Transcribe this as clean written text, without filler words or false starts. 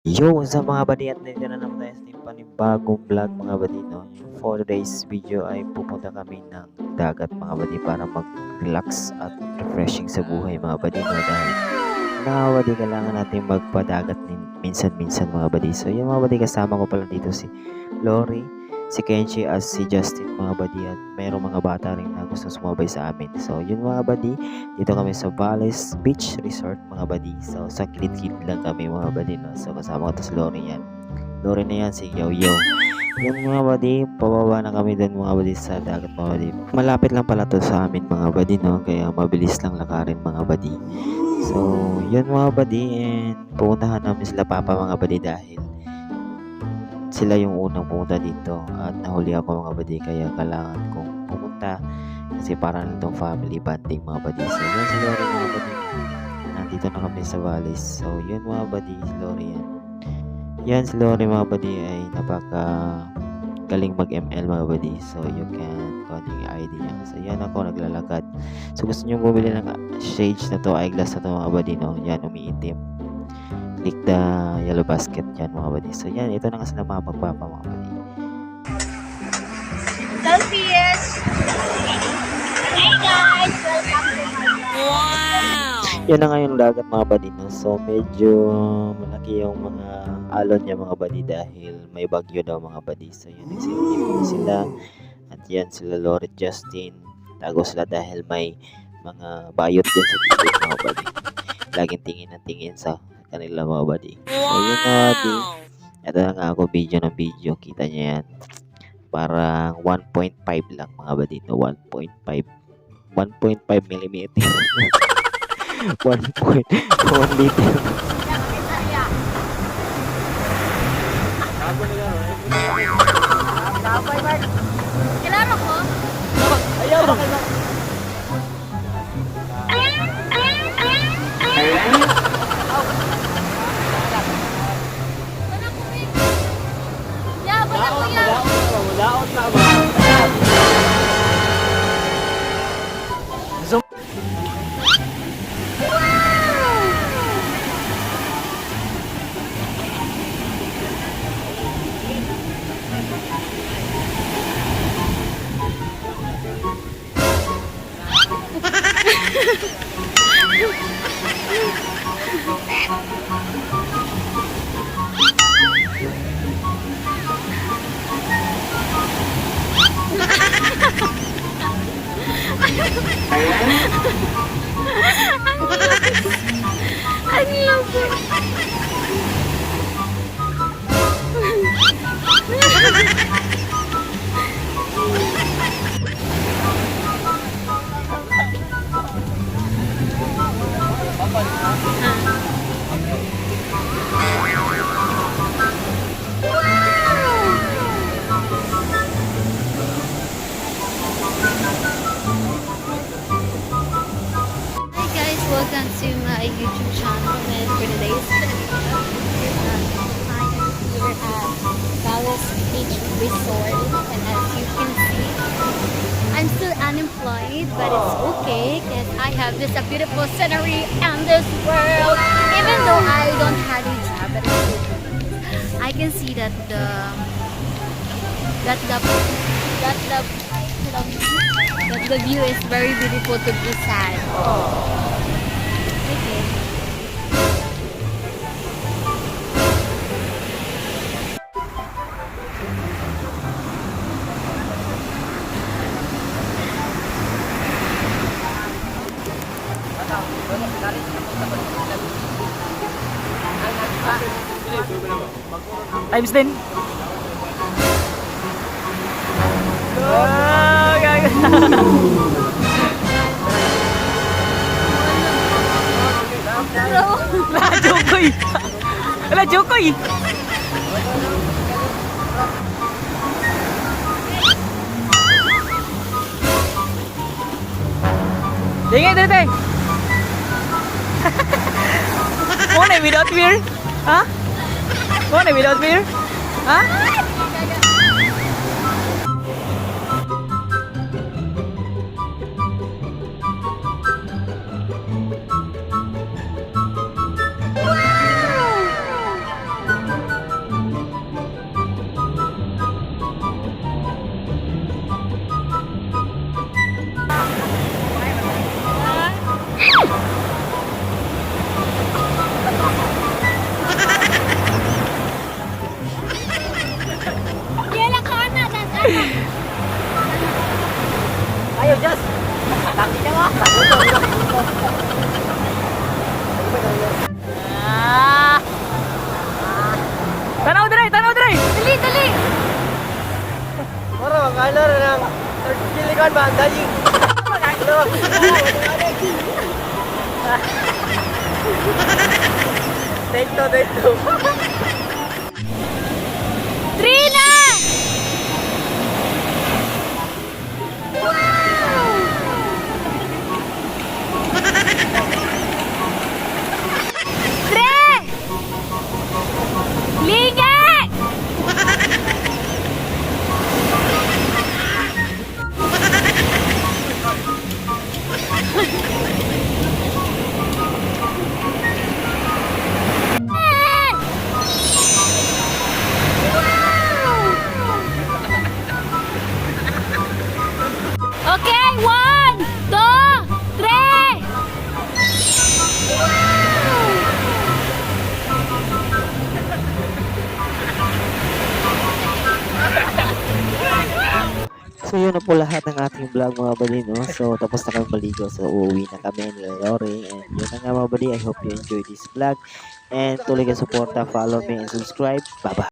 Yo, sa mga buddy at nandito na naman tayo sa ating panibagong vlog mga buddy, no? For today's video ay pupunta kami ng dagat mga buddy para mag-relax at refreshing sa buhay mga buddy, no? Dahil mga buddy, kailangan natin magpadagat minsan-minsan mga buddy. So yung mga buddy, kasama ko pala dito si Lori, si Kenji at si Justin mga buddy, at mayroong mga bata rin na gusto sumabay sa amin. So yun mga buddy, dito kami sa Valles Beach Resort mga buddy. So sa kilid-kilid lang kami mga buddy, no? So kasama ko to si Lori yan. Lori na yan, si Yo Yo. Yan mga buddy, pababa na kami dun mga buddy sa dagat mga buddy. Malapit lang pala to sa amin mga buddy, no? Kaya mabilis lang lakarin mga buddy. So yun mga buddy, and pupuntahan namin sila papa mga buddy dahil sila yung unang pumunta dito at nahuli ako mga buddy, kaya kailangan kong pumunta kasi para nitong family bonding mga buddy. So yun si Lori mga buddy, nandito na kami sa Valles. So yun mga buddy, si Lori yan si Lori mga buddy ay napaka galing mag ML mga buddy. So you can kung ano yung ID niya. So yan ako naglalakad. So gusto nyo bumili ng shades na to, eyeglass na to mga buddy, no? Yan umiitim, click the yellow basket yan mga buddy. So yan, ito na nga sila mga pagpapa mga buddy. Selfies! Hey guys! Welcome to my Wow! Yan na nga yung dagat mga buddy, no? So medyo malaki yung mga alon niya mga buddy dahil may bagyo daw mga buddy. So yun, nagsilip sila. At yan sila Lori, Justin. Tago sila dahil may mga bayot din sa tubig mga buddy. Laging tingin na tingin sa kanila mga buddy. So yun mga buddy. Ito na nga ako, video ng video. Kita niya yan. Parang 1.5 lang mga buddy, no? 1.5 millimeter. 1.1 liter. Kilala ko? Ayaw ba kayo? Bala ko yan! Wala na ba? Ang labo! Hi guys, welcome to my YouTube channel, and for today's video, I am here at Valles Beach Resort, and as you can see, I'm still unemployed, but it's okay because I have this beautiful scenery and this world. Even though I don't have a job, but I can see that the view is very beautiful to be sad. Okay. Times 10. Oh, gago. Wala, Jokoy. Wala, Jokoy. Tingin, dito. Mo na without fear? Ha? Mo na without fear? Ha? ano lang, kilikan ba? Dali. Dito. Trina! Tre! Linga! Okay, 1, 2, 3. So yun na po lahat ng ating vlog mga buddy, no? So tapos na kami maligo. So uuwi na kami ni Lori. And yun na nga mga buddy. I hope you enjoy this vlog. And tuloy ka suporta, follow me and subscribe. Bye-bye.